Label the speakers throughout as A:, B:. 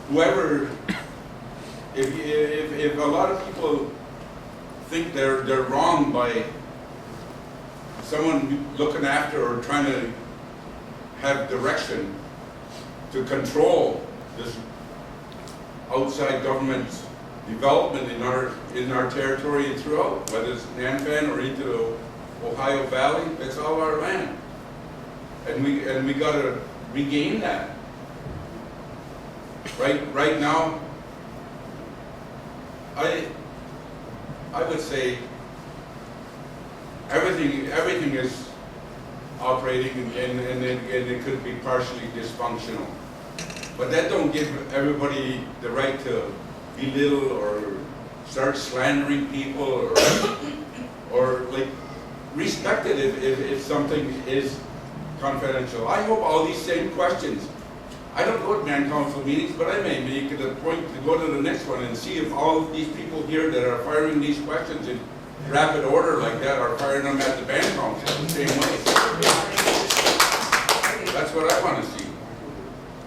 A: whoever, if a lot of people think they're wrong by someone looking after or trying to have direction to control this outside government's development in our territory and throughout, whether it's Nanfan or into the Ohio Valley, it's all our land. And we gotta regain that. Right now, I would say everything is operating and it could be partially dysfunctional. But that don't give everybody the right to belittle or start slandering people or like respect it if something is confidential. I hope all these same questions, I don't go to man council meetings, but I may make it a point to go to the next one and see if all of these people here that are firing these questions in rapid order like that are firing them at the band council the same way. That's what I want to see.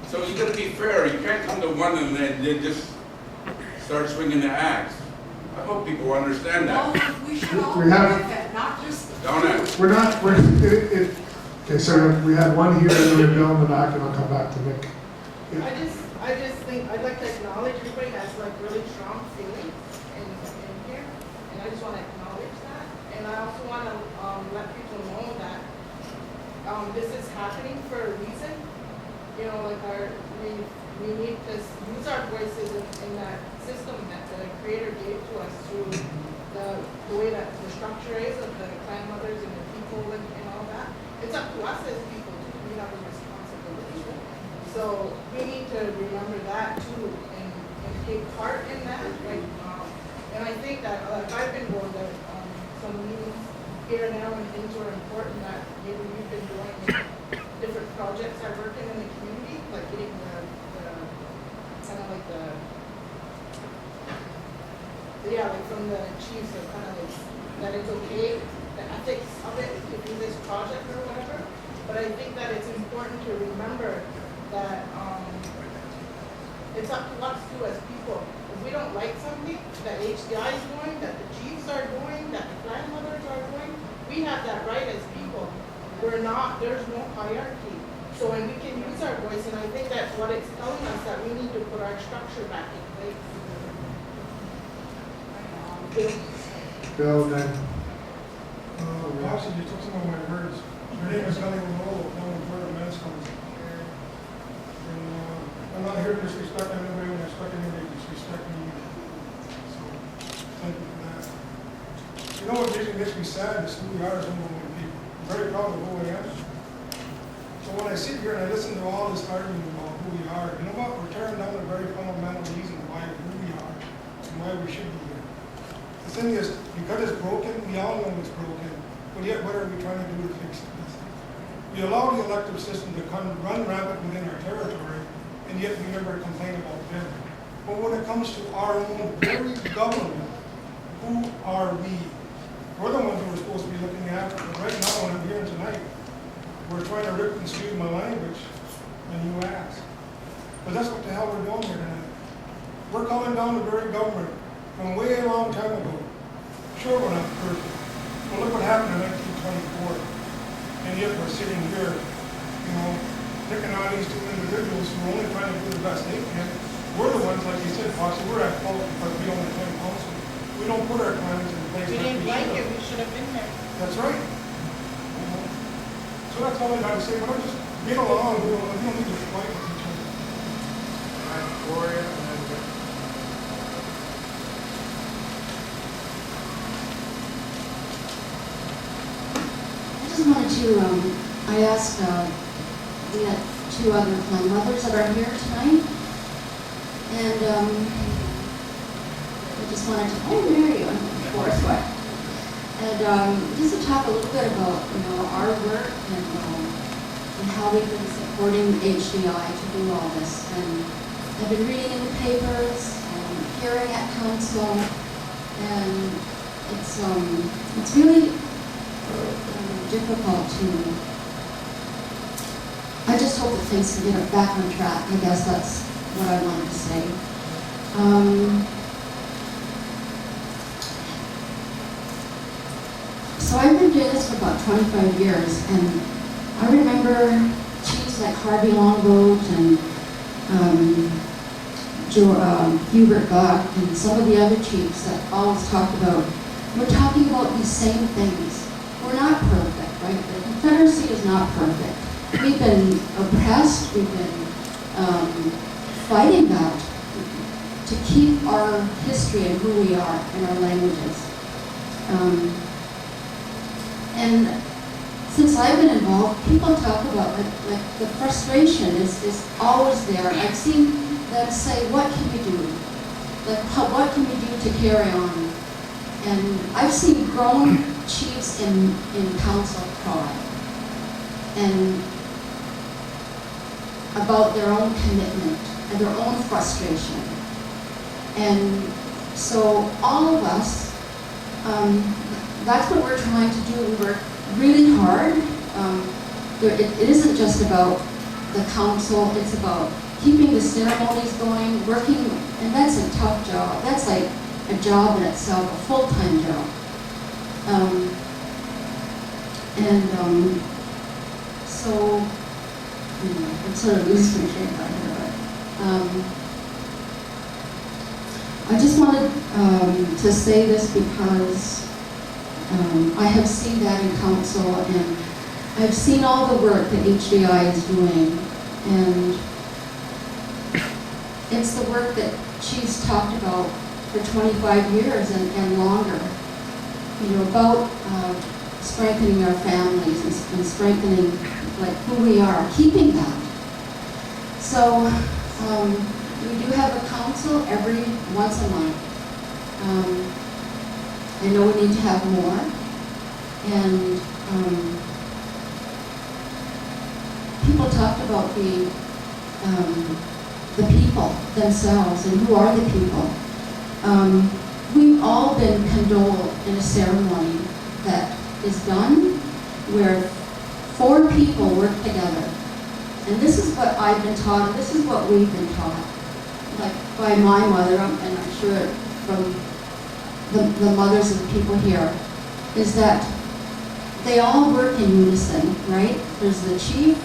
A: So you got to be fair. You can't come to one and then just start swinging the axe. I hope people understand that.
B: Well, we should all
C: We
B: look
C: have-
B: at that, not just.
A: Don't it?
C: We're not, okay, so we had one here, and then Bill in the back, and I'll come back to Nick.
D: I just think, I'd like to acknowledge everybody has like really strong feelings in here, and I just want to acknowledge that. And I also want to let people know that this is happening for a reason. You know, like we need to use our voices in that system that the Creator gave to us through the way that the structure is of the clan mothers and the people and all that. It's up to us as people too. We have a responsibility. So we need to remember that too and take part in that. Like, and I think that I've been going to some meetings here now and things are important that maybe we've been doing different projects are working in the community, like getting the kind of like like from the chiefs of kind of like that it's okay, the ethics of it to do this project or whatever. But I think that it's important to remember that it's up to us too as people. If we don't like something that HDI is doing, that the chiefs are doing, that the grandmothers are doing, we have that right as people. We're not, there's no hierarchy. So when we can use our voice, and I think that's what it's telling us, that we need to put our structure back in place.
C: Bill, then,
E: Actually, you took some of my words. Your name is Ellie Manolo, down in Florida Men's Council. And I'm not here to disrespect anybody when I expect anybody to disrespect me. So, thank you for that. You know what makes me sad is who we are as Umberwood people. I'm very proud of who I am. So when I sit here and I listen to all this argument about who we are, you know what? We're tearing down a very fundamental reason why who we are and why we should be here. The thing is, because it's broken, we all know it's broken, but yet what are we trying to do to fix it? We allow the elective system to run rampant within our territory, and yet we never complain about them. But when it comes to our own very government, who are we? We're the ones who are supposed to be looking after it. Right now, when I'm here tonight, we're trying to rip and excuse my language, and you ask. But that's what the hell we're doing here tonight. We're calling down the very government from way a long time ago. Sure, we're not perfect. Well, look what happened in 1924. And yet we're sitting here, you know, picking on these two individuals who are only trying to do the best they can. We're the ones, like you said, Foxy, we're at fault because we don't attend council. We don't put our plans in place.
D: We didn't like it, we should have been there.
E: That's right. You know? So that's all I got to say, but I'm just get along, we don't need to fight with each other.
C: all right, Gloria, and then Nick.
F: I just wanted to, I asked the two other clan mothers that are here tonight, and I just wanted to, oh, there you are, of course, what? And just to talk a little bit about, you know, our work and how we've been supporting HDI to do all this. And I've been reading in the papers and hearing at council, and it's really difficult to. I just hope that things can get back on track. I guess that's what I wanted to say. So I've been doing this for about 25 years, and I remember chiefs like Harvey Longboat and Hubert Buck and some of the other chiefs that always talked about, we're talking about these same things. We're not perfect, right? The Confederacy is not perfect. We've been oppressed, we've been fighting that to keep our history and who we are and our languages. And since I've been involved, people talk about like the frustration is always there. I've seen them say, what can we do? Like, what can we do to carry on? And I've seen grown chiefs in council cry and about their own commitment and their own frustration. And so all of us, that's what we're trying to do. We work really hard. It isn't just about the council, it's about keeping the ceremonies going, working, and that's a tough job. That's like a job in itself, a full-time job. So, I'm sort of losing my train of thought here, but I just wanted to say this because I have seen that in council, and I've seen all the work that HDI is doing, and it's the work that she's talked about for 25 years and longer, you know, about strengthening our families and strengthening like who we are, keeping that. So we do have a council every once a month. I know we need to have more, and people talked about the people themselves and who are the people. We've all been condoled in a ceremony that is done where 4 people work together. And this is what I've been taught, and this is what we've been taught, like by my mother, and I'm sure from the mothers of the people here, is that they all work in unison, right? There's the chief,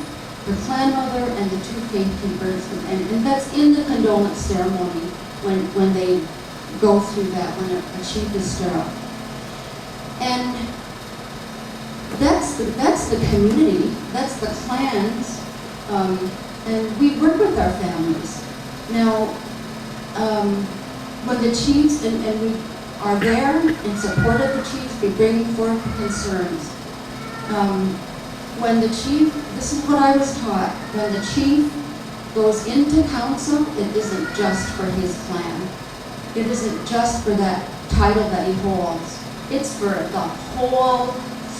F: the clan mother, and the 2 faith keepers, and that's in the condolence ceremony when they go through that, when a chief is stirred up. And that's the community, that's the clans, and we work with our families. Now, when the chiefs, and we are there in support of the chiefs, we bring forth concerns. When the chief, this is what I was taught, when the chief goes into council, it isn't just for his clan. It isn't just for that title that he holds. It's for the whole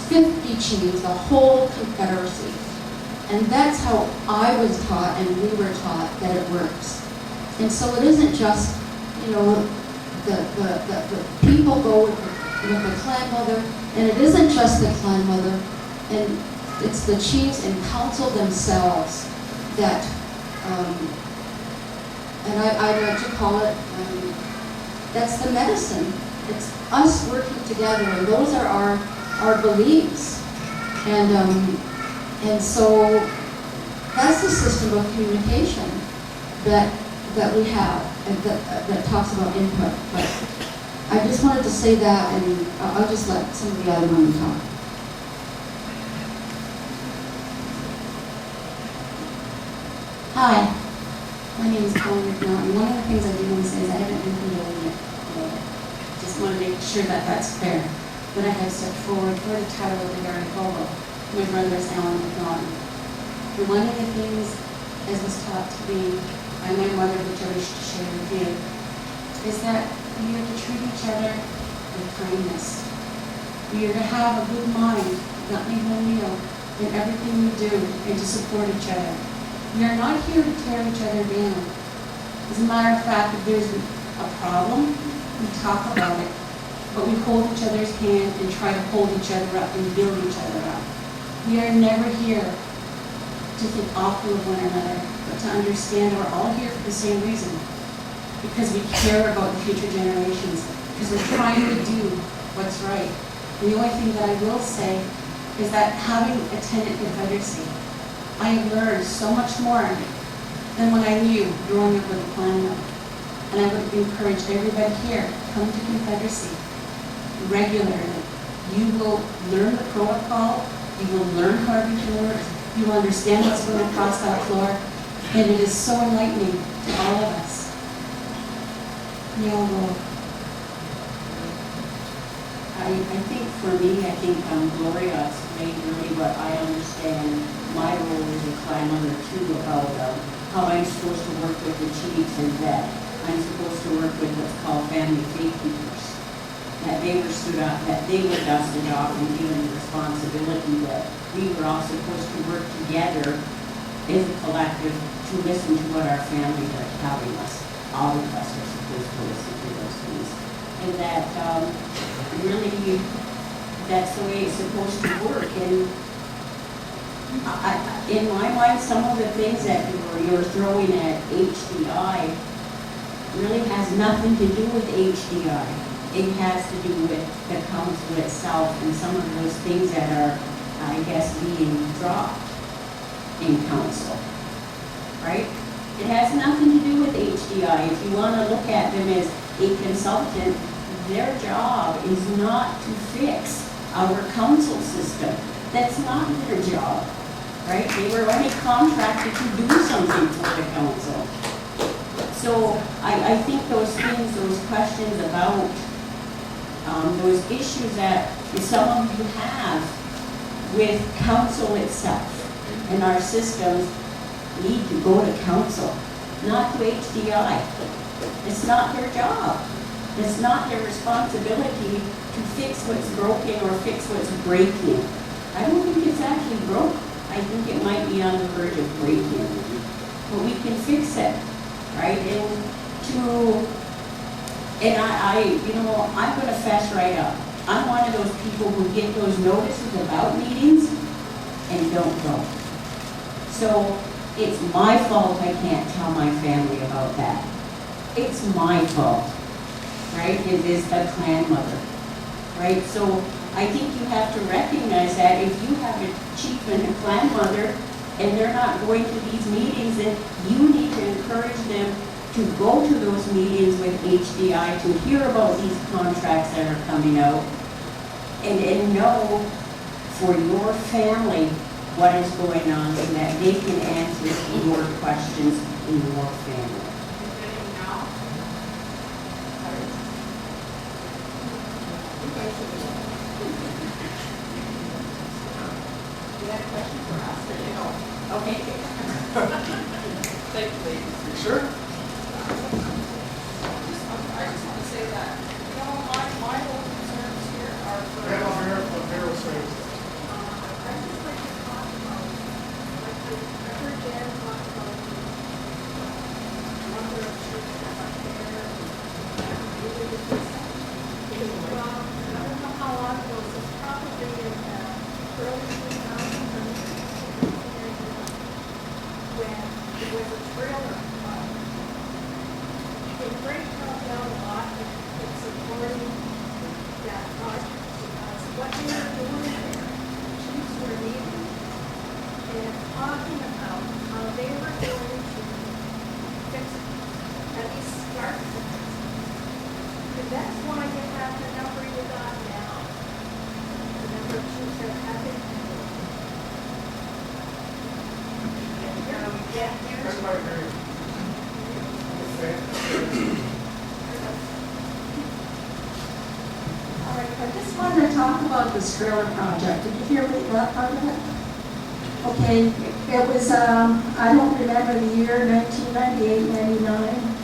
F: 50 chiefs, the whole Confederacy. And that's how I was taught and we were taught that it works. And so it isn't just, you know, the people go with the clan mother, and it isn't just the clan mother, and it's the chiefs and council themselves that, and I like to call it, that's the medicine. It's us working together, and those are our beliefs. And so that's the system of communication that we have, and that talks about input. But I just wanted to say that, and I'll just let some of the other women talk.
B: Hi, my name is Colin McNaught, and one of the things I do want to say is I haven't been condoling it. Just want to make sure that that's fair. But I have stepped forward for the title of the Garden Polo. My brother is Alan McNaught. And one of the things, as was taught to me by my mother, which I wish to share with you, is that we are to treat each other with kindness. We are to have a good mind, not leave no meal, in everything we do, and to support each other. We are not here to tear each other down. As a matter of fact, if there's a problem, we talk about it, but we hold each other's hand and try to hold each other up and build each other up. We are never here to think awful of one another, but but to understand we're all here for the same reason. Because we care about the future generations, because we're trying to do what's right. And the only thing that I will say is that having attended Confederacy, I have learned so much more than what I knew growing up with a plan note. And I would encourage everybody here, come to Confederacy regularly. You will learn the protocol, you will learn how everything works, you will understand what's going across that floor, and it is so enlightening to all of us. Neil will.
G: I think for me, I think Gloria explained really what I understand my role as a clan mother too, about how I'm supposed to work with the chiefs, and that I'm supposed to work with what's called family gatekeepers. That they were stood up, that they were dusted off and given the responsibility that we were all supposed to work together as a collective to listen to what our families are telling us. All of us are supposed to listen to those things. And that really, that's the way it's supposed to work. And in my mind, some of the things that you're throwing at HDI really has nothing to do with HDI. It has to do with the council itself and some of those things that are, I guess, being dropped in council, right? It has nothing to do with HDI. If you want to look at them as a consultant, their job is not to fix our council system. That's not their job, right? They were only contracted to do something for the council. So I think those things, those questions about those issues that some of you have with council itself and our systems need to go to council, not to HDI. It's not their job. It's not their responsibility to fix what's broken or fix what's breaking. I don't think it's actually broke. I think it might be on the verge of breaking. But we can fix it, right? I'm going to fess right up. I'm one of those people who get those notices about meetings and don't go. So it's my fault I can't tell my family about that. It's my fault, right? It is the clan mother, right? So I think you have to recognize that if you have a chief and a clan mother and they're not going to these meetings, then you need to encourage them to go to those meetings with HDI, to hear about these contracts that are coming out, and know for your family what is going on so that they can answer your questions in your family. You have a question for us or no? Okay.
H: Thank you, ladies.
C: Sure.
H: I just want to say that, my whole concerns here are for.
C: And on Merrill says,
H: I'd just like to talk about, I heard Dan talk about the number of children that are there. Well, I don't know how long ago, it's probably in early 2000s when there was a trailer park. It brings down a lot in supporting that project because what they were doing there, chiefs were meeting and talking about how they were going to fix it, at least start to fix it. And that's why you have the number you got now, the number of chiefs that have been handled.
C: that's my very.
I: All right, I just wanted to talk about this trailer project. Did you hear me, that part of it? Okay, it was, I don't remember the year, 1998, 99.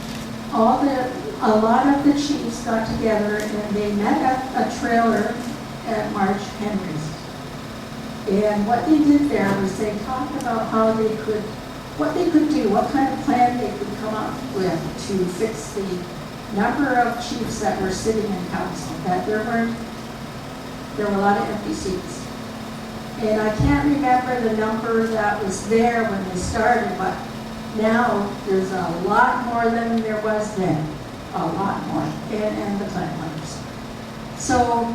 I: A lot of the chiefs got together and they met at a trailer at March Henry's. And what they did there was they talked about how they could, what they could do, what kind of plan they could come up with to fix the number of chiefs that were sitting in council, that there were a lot of empty seats. And I can't remember the number that was there when they started, but Now, there's a lot more than there was then, a lot more, and the plant hunters. So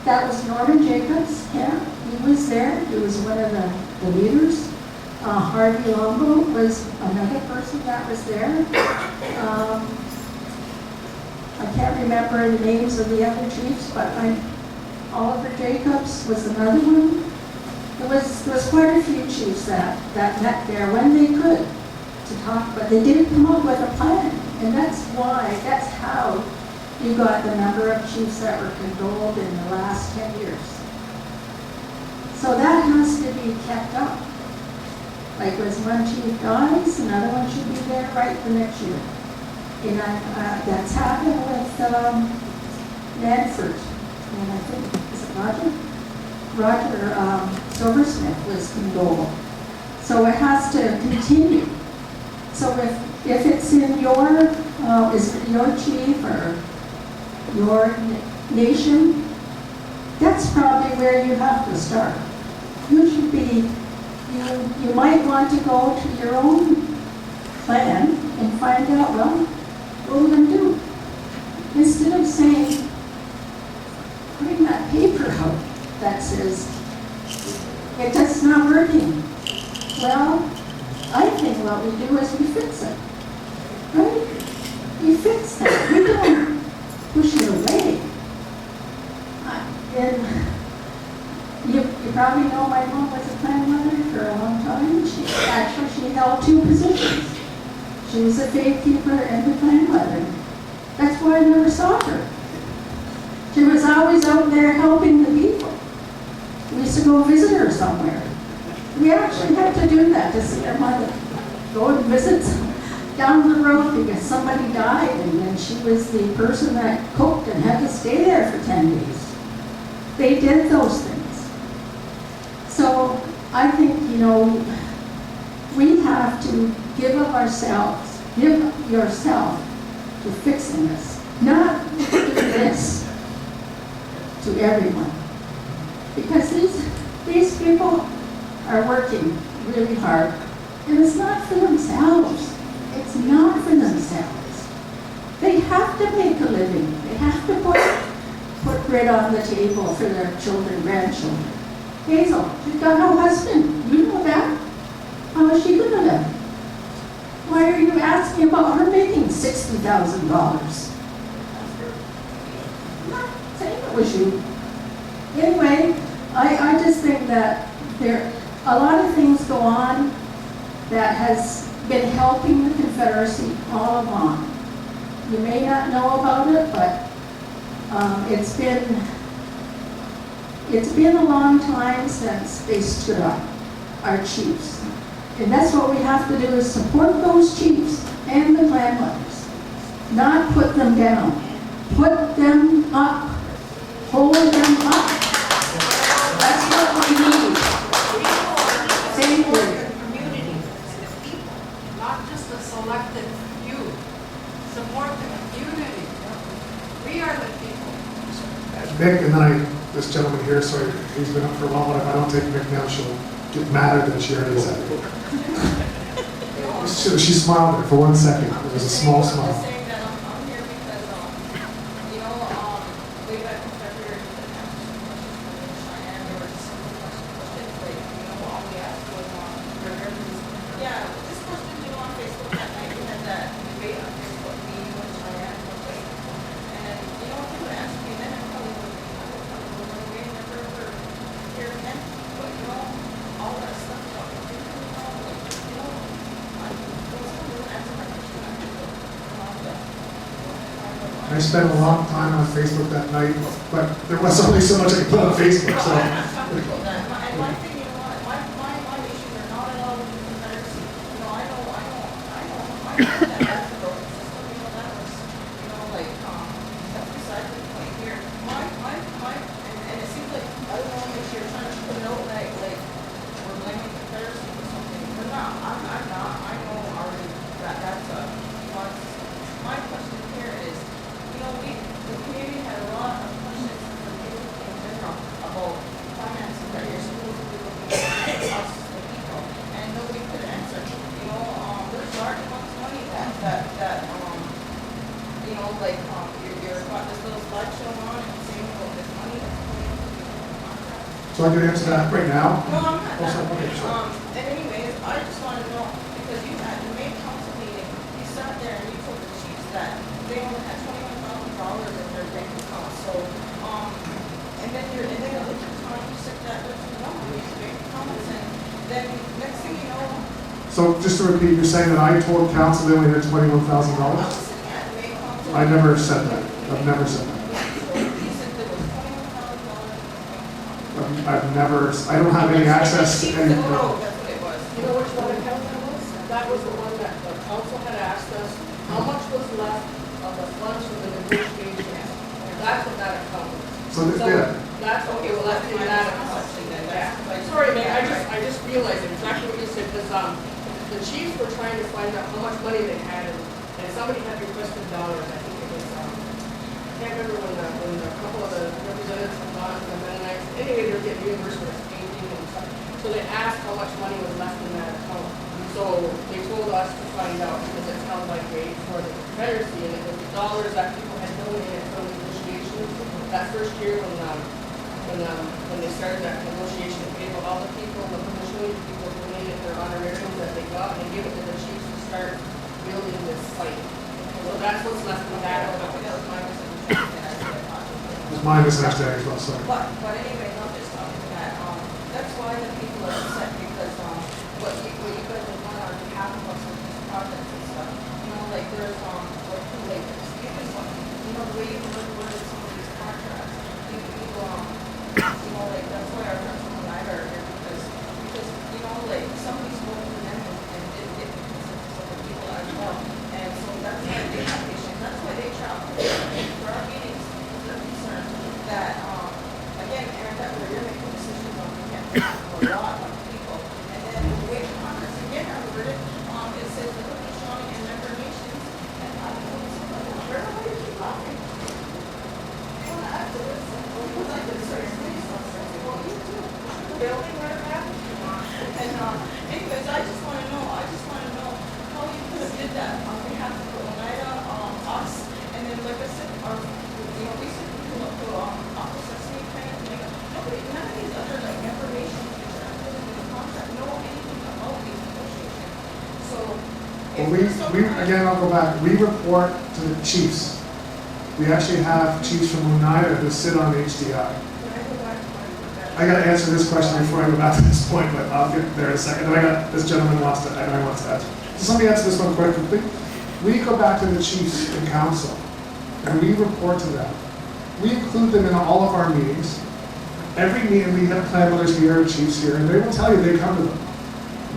I: that was Norman Jacobs, yeah, he was there, he was one of the leaders. Harvey Longo was another person that was there. I can't remember the names of the other chiefs, but Oliver Jacobs was another one. There was quite a few chiefs that met there when they could to talk, but they didn't come up with a plan. And that's how you got the number of chiefs that were condoled in the last 10 years. So that has to be kept up. Like when one chief dies, another one should be there right the next year. And that's happened with Nanford, and I think, is it Roger? Roger Silversmith was condoled. So it has to continue. So if it's in is it your chief or your nation, that's probably where you have to start. You should be, you might want to go to your own plan and find out, well, what are we going to do? Instead of saying, putting that paper out that says, it's just not working. Well, I think what we do is we fix it, right? We fix it. We don't push it away. And you probably know my mom was a plant mother for a long time. She held 2 positions. She was a faith keeper and a plant mother. That's why I never saw her. She was always out there helping the people. We used to go visit her somewhere. We actually had to do that to see her mother. Go and visit down the road because somebody died, and then she was the person that cooked and had to stay there for 10 days. They did those things. So I think, we have to give yourself to fixing this, not do this to everyone. Because these people are working really hard, and it's not for themselves. It's not for themselves. They have to make a living. They have to put bread on the table for their children, grandchildren. Hazel, she's got no husband. You know that. How is she going to live? Why are you asking about her making $60,000? I'm not saying it was you. Anyway, I just think that a lot of things go on that has been helping the Confederacy all along. You may not know about it, but it's been a long time since they stood up, our chiefs. And that's what we have to do, is support those chiefs and the clan mothers. Not put them down. Put them up. Hold them up. That's what we need. Thank you.
J: The community, the people, not just the selected few. Support the community. We are the people.
C: Mick and this gentleman here, so he's been up for a while, but if I don't take Mick now, she'll get madder than she already said. She smiled there for 1 second. It was a small smile.
D: Saying that I'm here because, we got Confederate that have some questions from Cheyenne. There were some questions, like, all we asked was, yeah, this question, on Facebook that night, we had that debate on Facebook, me and Cheyenne, and, if you would ask me then, I probably would have way never hear again, but, all that stuff about the
C: I spent a long time on Facebook that night, but there was only so much I could put on Facebook, so.
D: And one thing, my issues are not at all with the Confederacy. I know that that's a broken system, that was, that's beside the point here. And it seems like, I don't know if you're trying to put a note like, we're blaming the Confederacy for something. But no, I'm not. I know already that that's a, my question here is, the community had a lot of questions from people in general about finances that you're supposed to be looking at us, the people, and nobody could answer. There's like, you're got this little slideshow on and saying about this money that's coming into the contract.
C: So I can answer that right now?
D: No, I'm not
C: Oh, sorry,
D: that.
C: okay, sure.
D: And anyways, I just wanna know, because you had the main council meeting, you sat there and you told the chiefs that they only had $21,000 in their bank account, so, and then at the time you said that was wrong, with your bank accounts, and then next thing you know,
C: So just to repeat, you're saying that I told council they only had $21,000?
D: I was sitting at the main council.
C: I never said that. I've never said that.
D: You said there was $21,000 in the bank account.
C: I've never, I don't have any access to any.
D: Oh, that's what it was.
K: You know which one account that was? That was the one that the council had asked us, how much was left of the funds from the negotiation? And that's what that account was.
C: So, yeah,
K: That's okay, well, that's in that account. Yeah. Sorry, man, I just realized exactly what you said, because, the chiefs were trying to find out how much money they had, and somebody had requested dollars, I think it was, I can't remember when a couple of the representatives from gone to the Mennonites, anyway, they were getting reimbursed for this painting and stuff. So they asked how much money was left in that account. So they told us to find out, because it sounds like they, for the Confederacy, and it was the dollars that people had donated from the negotiations. That first year when they started that negotiation, they gave all the people, the commissioners, people donated their honorariums that they got, and gave it to the chiefs to start building this site. So that's what's left in that account.
D: That was my misunderstanding, I said,
C: it's my misunderstanding as well, sorry.
D: But anyway, not just talking that, that's why the people are upset, because, what you guys have done on behalf of us with these projects and stuff, you know, like there's, like, excuse me, you know, the way you worded some of these contracts, you know, like, that's why our friends from Oneida are here, because, you know, like, somebody's spoken to them and it some of the people as well, and so that's why they have issues, that's why they travel for our meetings, because they're concerned that, again, Aaron, that we're making decisions on behalf of a lot of people, and then the way the contracts again are worded, it says the Haudenosaunee and member nations, and I don't know, where are you keep laughing? You want to add to this? Because I could sort of say something, well, you too, the building right back, and, anyways, I just want to know how you could have did that on behalf of Oneida, us, and then, like I said, our, you know, we said we could look to, Office of State Planning, nobody, none of these other, like, information which are included in the contract know anything about these negotiations. So, if
C: Well,
D: there's some kind of-
C: again, I'll go back, we report to the chiefs. We actually have chiefs from Oneida who sit on HDI.
D: Can I go back to my-
C: I gotta answer this question before I go back to this point, but I'll get there in a second. Then I got, this gentleman wants to, I know he wants to answer. So let me answer this one quickly. We go back to the chiefs and council, and we report to them. We include them in all of our meetings. Every meeting, we have plan builders here, chiefs here, and they will tell you they come to them.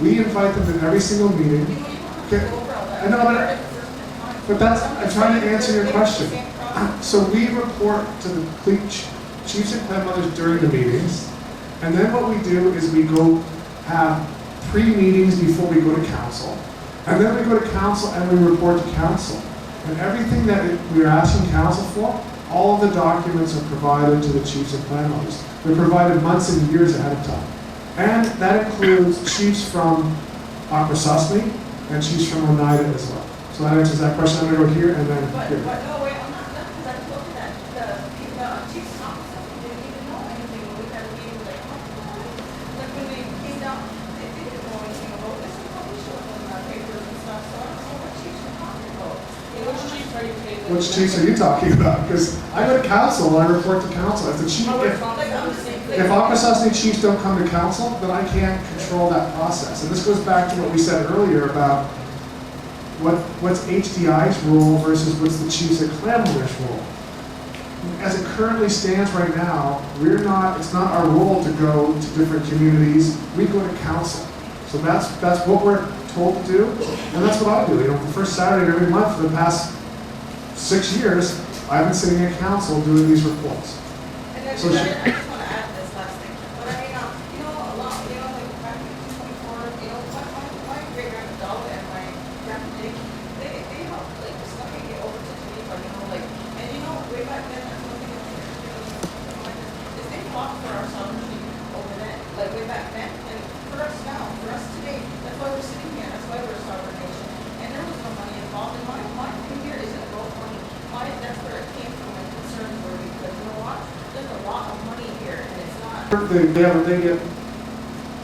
C: We invite them to every single meeting.
D: You know, you don't have to
C: Okay.
D: go over all that.
C: I know, but-
D: You heard it the first time.
C: But that's, I'm trying to answer your question.
D: Same process.
C: So we report to the chiefs and plan mothers during the meetings, and then what we do is we go have pre-meetings before we go to council, and then we go to council and we report to council. And everything that we are asking council for, all of the documents are provided to the chiefs and plan mothers. They're provided months and years ahead of time. And that includes chiefs from Akwesasne and chiefs from Oneida as well. So that answers that question. I'm gonna go here and then
D: But,
C: here.
D: no, wait, I'm not done, because I looked at the chief's office, they didn't even know anything when we had a meeting, like, like when they came down, they didn't know anything about this, and probably showed them our papers and stuff, so I don't know what chiefs are talking about. You know,
K: Which chiefs are you paying?
C: Which chiefs are you talking about? Because I go to council and I report to council. If the chief,
D: like, I'm just saying.
C: if Akwesasne chiefs don't come to council, then I can't control that process. And this goes back to what we said earlier about what's HDI's role versus what's the chiefs at Clamor's role. As it currently stands right now, it's not our role to go to different communities. We go to council. So that's what we're told to do, and that's what I do. You know, the first Saturday of every month for the past 6 years, I've been sitting at council doing these reports.
D: And then,
C: So
D: I
C: she-
D: just want to add this last thing, but I mean, you know, a lot, you know, like back in 2024, you know, my great grandma and my grandpa Dick, they helped, like, the stuff get over to Geneva, you know, like, and you know, way back then, that's one thing that they were doing, something like this, is they fought for our sovereignty over then, like, way back then, and for us now, for us today, that's why we're sitting here, that's why we're a sovereign nation, and there was no money involved, and my thing here isn't about money,
C: they get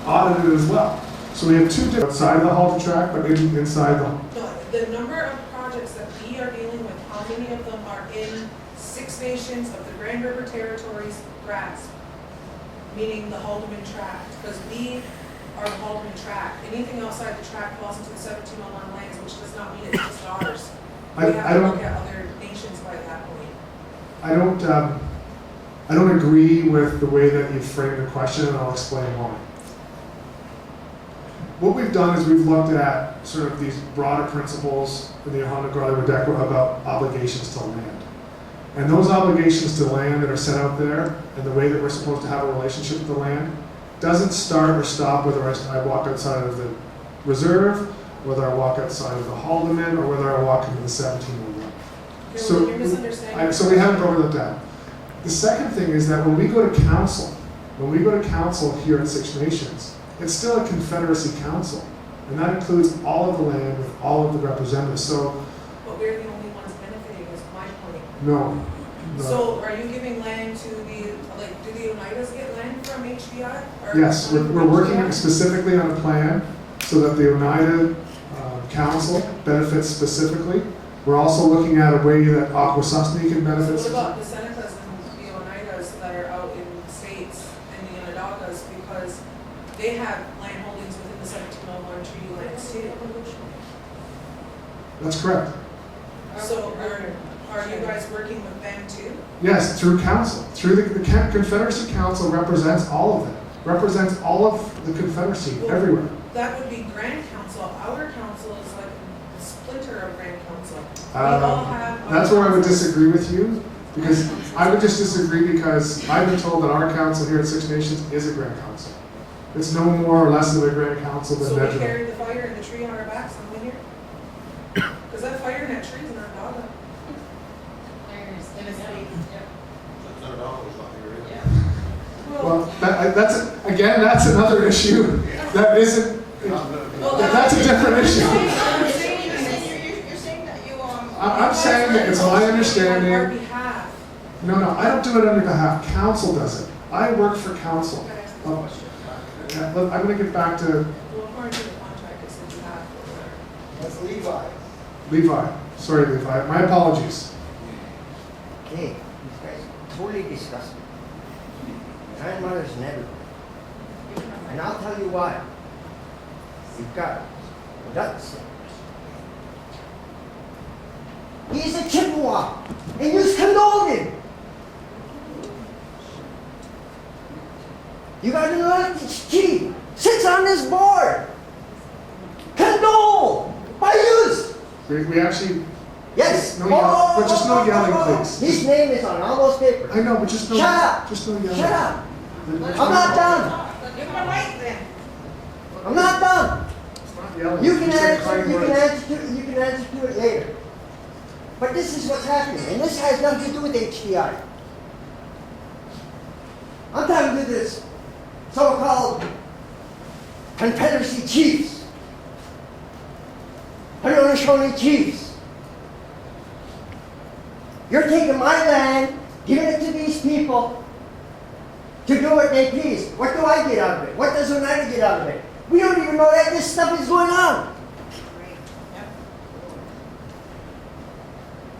C: audited as well. So we have two different, outside the halter track, but inside the.
L: No, the number of projects that we are dealing with, how many of them are in Six Nations of the Grand River Territories grasp? Meaning the Haldeman tract, because we are the Haldeman tract. Anything outside the tract falls into the 1701 lands, which does not mean it's just ours. We have to look at other nations by that point.
C: I don't agree with the way that you framed the question, and I'll explain why. What we've done is we've looked at sort of these broader principles in the Onondaga-Wadekwa about obligations to land. And those obligations to land that are set out there, and the way that we're supposed to have a relationship with the land, doesn't start or stop whether I walk outside of the reserve, whether I walk outside of the Haldeman, or whether I walk into the 1701.
L: So you're misunderstanding.
C: So we haven't broken that down. The second thing is that when we go to council here at Six Nations, it's still a Confederacy council, and that includes all of the land with all of the representatives. So,
L: But we're the only ones benefiting, is my point.
C: no.
L: So are you giving land to the, like, do the Oneidas get land from HDI? Or
C: Yes,
L: from
C: we're working
L: HDI?
C: specifically on a plan so that the Oneida Council benefits specifically. We're also looking at a way that Akwesasne can benefit.
L: So what about the Senecas and the Oneidas that are out in the States and the Onondagas, because they have land holdings within the 1701 treaty lands too?
C: That's correct.
L: So are you guys working with them too?
C: Yes, through council. Through the Confederacy Council represents all of them. Represents all of the Confederacy everywhere.
L: That would be Grand Council. Our council is like a splinter of Grand Council. We all have.
C: That's where I would disagree with you, because I would just disagree because I've been told that our council here at Six Nations is a Grand Council. It's no more or less of a Grand Council than
L: So we
C: Nedra.
L: carry the fire and the tree on our backs and win here? Because that fire and that tree's in our dog.
C: Well, that's another issue. That isn't. That's a different issue.
D: You're saying that you,
C: I'm saying that it's my
L: On
C: understanding.
L: our behalf.
C: No, I don't do it on your behalf. Council does it. I work for council. Oh, yeah, I'm going to get back to
L: Well, according to the contract, it says you have.
M: That's Levi.
C: Levi. Sorry, Levi. My apologies.
M: Okay, these guys totally disgusting. Grandmother's never. And I'll tell you why. You've got nuts. He's a Chippewa, and you condoned him. You got an elected chief, sits on this board. Condole by use.
C: We actually.
M: Yes.
C: No yelling, but just no yelling, please.
M: His name is on all those papers.
C: I know, but just no.
M: Shut up.
C: Just no yelling.
M: Shut up. I'm not done.
D: give him a mic then.
M: I'm not done.
C: It's not yelling.
M: You can
C: Just say
M: answer.
C: kind
M: You can
C: words.
M: answer to it later. But this is what's happening, and this has nothing to do with HDI. I'm talking to this so-called Confederacy chiefs, Haudenosaunee chiefs. You're taking my land, giving it to these people to do what they please. What do I get out of it? What does Oneida get out of it? We don't even know that this stuff is going on.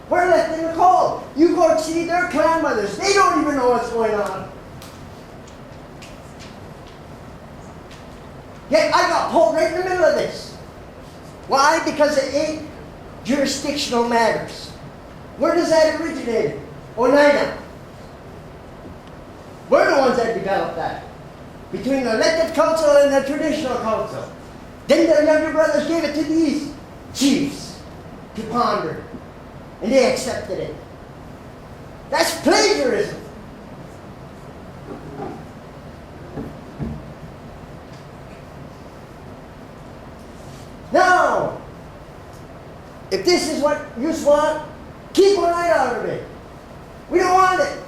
M: We're left in the cold. You go see their grandmothers. They don't even know what's going on. Yet I got pulled right in the middle of this. Why? Because it ain't jurisdictional matters. Where does that originate? Oneida. We're the ones that developed that. Between the elected council and the traditional council. Then the younger brothers gave it to these chiefs to ponder. And they accepted it. That's plagiarism. Now, if this is what you want, keep one eye out of it. We don't want it.